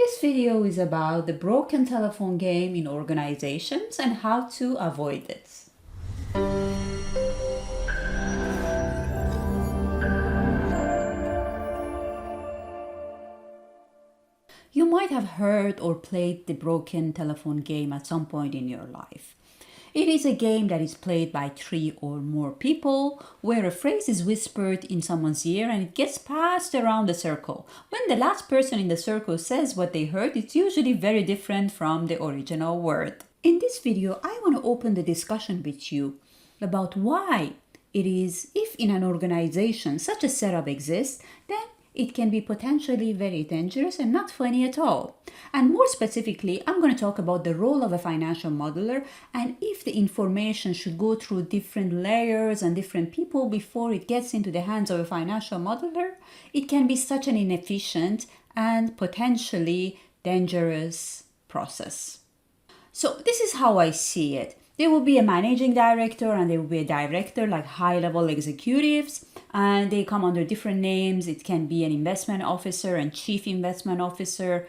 This video is about the broken telephone game in organizations and how to avoid it. You might have heard or played the broken telephone game at some point in your life. It is a game that is played by 3 or more people, where a phrase is whispered in someone's ear and it gets passed around the circle. When the last person in the circle says what they heard, it's usually very different from the original word. In this video, I want to open the discussion with you about why it is, if in an organization such a setup exists, then it can be potentially very dangerous and not funny at all. And more specifically, I'm going to talk about the role of a financial modeler and if the information should go through different layers and different people before it gets into the hands of a financial modeler. It can be such an inefficient and potentially dangerous process. So this is how I see it. There will be a managing director and there will be a director, like high-level executives, and they come under different names. It can be an investment officer and chief investment officer.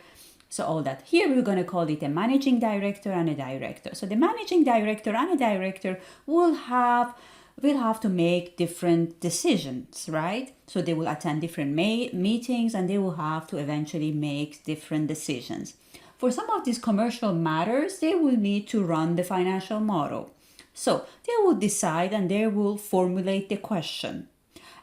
So all that. Here we're going to call it a managing director and a director. So the managing director and a director will have to make different decisions, right? So they will attend different meetings and they will have to eventually make different decisions. For some of these commercial matters, they will need to run the financial model. So they will decide and they will formulate the question.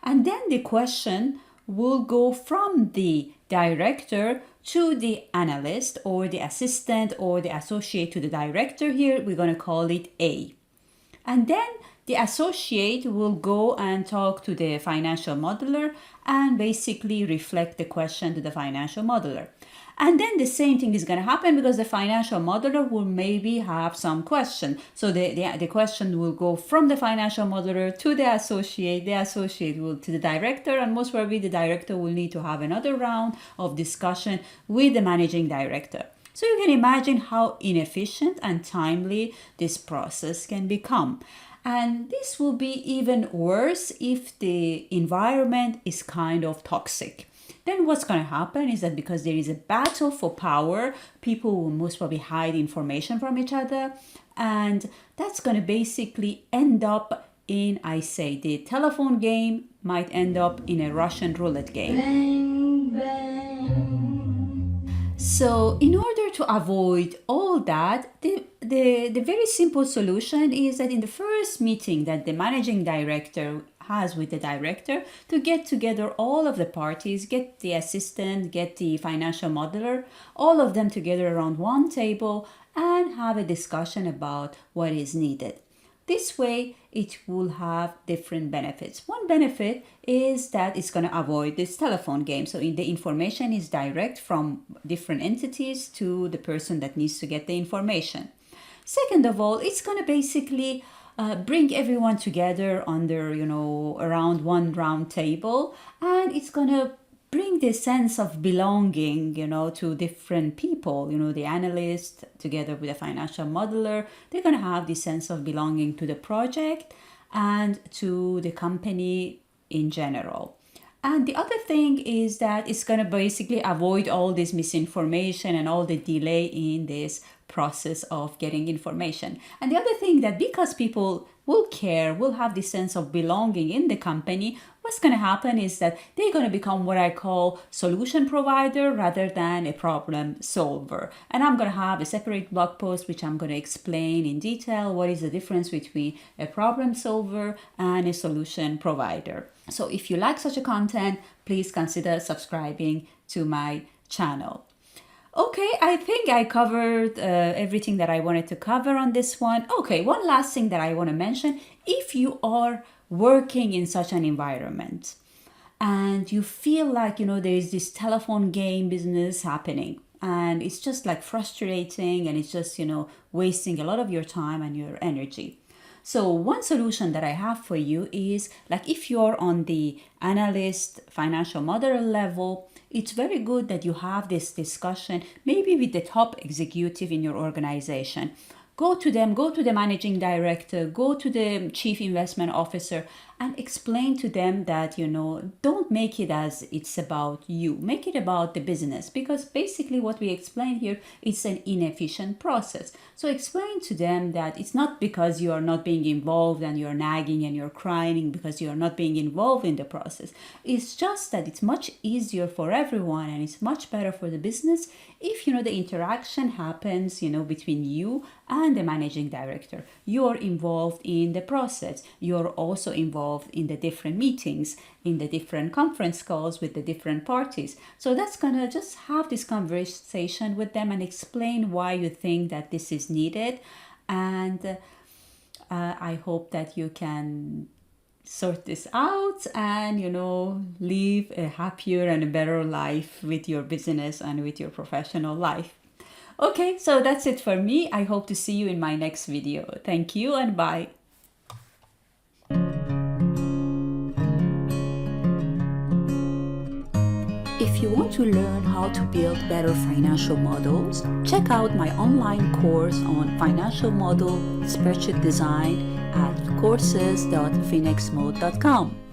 And then the question will go from the director to the analyst or the assistant or the associate to the director. Here we're going to call it A. And then the associate will go and talk to the financial modeler and basically reflect the question to the financial modeler. And then the same thing is going to happen because the financial modeler will maybe have some question. So the question will go from the financial modeler to the associate will to the director, and most probably the director will need to have another round of discussion with the managing director. So you can imagine how inefficient and timely this process can become. And this will be even worse if the environment is kind of toxic. Then what's going to happen is that because there is a battle for power, people will most probably hide information from each other. And that's going to basically end up in, the telephone game might end up in a Russian roulette game. Bang, bang. So in order to avoid all that, the very simple solution is that in the first meeting that the managing director has with the director, to get together all of the parties, get the assistant, get the financial modeler, all of them together around one table and have a discussion about what is needed. This way, it will have different benefits. One benefit is that it's going to avoid this telephone game. So the information is direct from different entities to the person that needs to get the information. Second of all, it's going to basically bring everyone together under, around one round table, and it's going to bring this sense of belonging, to different people. The analyst together with a financial modeler, they're going to have this sense of belonging to the project and to the company in general. And the other thing is that it's going to basically avoid all this misinformation and all the delay in this process of getting information. And the other thing that because people will care, will have this sense of belonging in the company, what's going to happen is that they're going to become what I call solution provider rather than a problem solver. And I'm going to have a separate blog post which I'm going to explain in detail what is the difference between a problem solver and a solution provider. So if you like such a content, please consider subscribing to my channel. Okay, I think I covered everything that I wanted to cover on this one. Okay, one last thing that I want to mention. If you are working in such an environment and you feel like, there is this telephone game business happening and it's just like frustrating and it's just, wasting a lot of your time and your energy. So one solution that I have for you is like if you're on the analyst financial modeler level, it's very good that you have this discussion maybe with the top executive in your organization. Go to them, go to the managing director, go to the chief investment officer, and explain to them that, don't make it as it's about you. Make it about the business, because basically what we explain here is an inefficient process. So explain to them that it's not because you are not being involved and you're nagging and you're crying because you are not being involved in the process. It's just that it's much easier for everyone and it's much better for the business if, the interaction happens, between you and the managing director. You're involved in the process. You're also involved in the different meetings, in the different conference calls with the different parties. So that's gonna just have this conversation with them and explain why you think that this is needed. And I hope that you can sort this out and, live a happier and a better life with your business and with your professional life. Okay, so that's it for me. I hope to see you in my next video. Thank you and bye. If you want to learn how to build better financial models, check out my online course on financial model spreadsheet design at courses.phoenixmode.com.